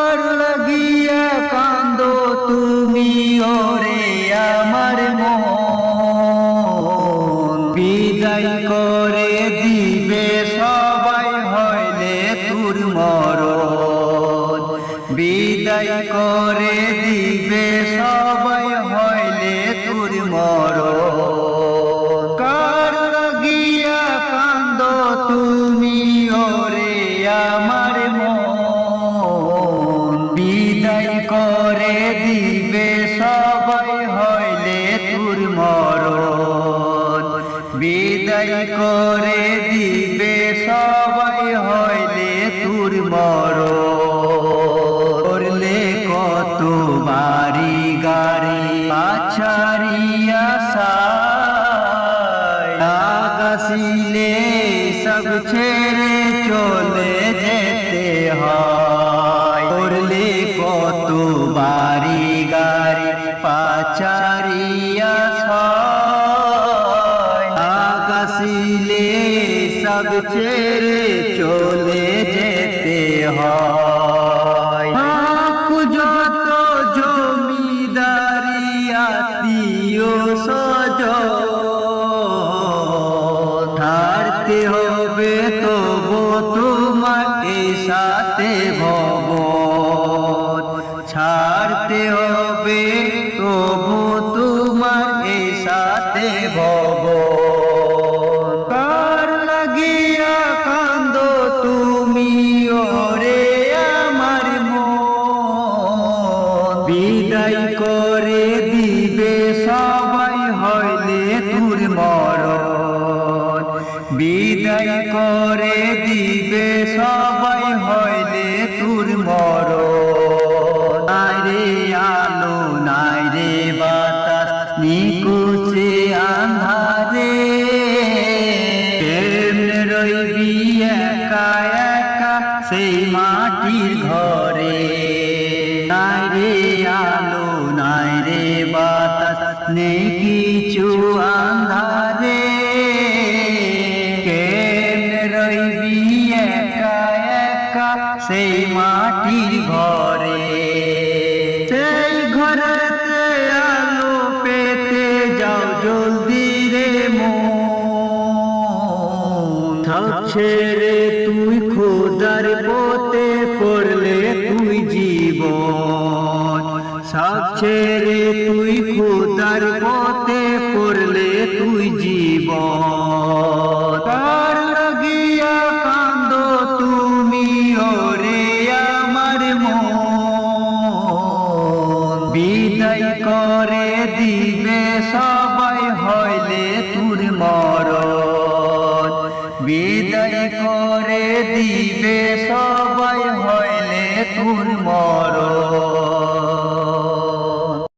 আর লাগিয়া কান্দো তুমি ওরে আমার মন, বিদায় করে দিবে সবাই হইলে তোর মরণ, বিদায় করে দিবে সবাই হইলে তোর মরণ। কার লাগিয়া কান্দো তুমি ওরে আমার মন, বিদায় করে দিবে সবাই হইলে তোর মরণ, বিদায় করে দিবে সবাই হইলে তোর মরণ। করলে কত বাড়ি গাড়ি আছাড়িয়া আকাশিলে সব ছেড়ে চলে যেতে হয়। করলে কত বাড়ি গাড়ি পাছাড়িয়া আকাশিলে সব ছেড়ে চলে যেতে হয়। যত জমিদারি আত্মীয় স্বজন ছাড়তে হবে তবু তোমার এই সাথে ভবন, ছাড়তে হবে তবু তোমার এই সাথে ভবন। কার লাগিয়া কান্দো তুমি ওরে আমার মন, বিদায় করে দিবে সবাই হইলে তোর মরণ, বিদায় করে দিবে সবাই হইলে তোর মরণ। নাই রে আলো নাই রে বাতাস নিকুচে আন্ধারে, কেমনে রইবি একা একা সেই মাটির ঘরে। নাই রে আলো নাই রে বাতাস নেই কিছু আন্ধারে, কেমনে রইবি একা একা সেই মাটির ঘরে। সেই ঘরেতে আলো পেতে যাও জলদি রে মন, সব ছেড়ে তুই খোদার পথে পড়লে তুই জীবন, সব ছেড়ে তুই খোদার পথে পড়লে তুই জীবন। কার লাগিয়া কান্দো তুমি ওরে আমার মন, বিদায় করে দিবে সবাই হইলে তোর মরণ, বিদায় করে দিবে সবাই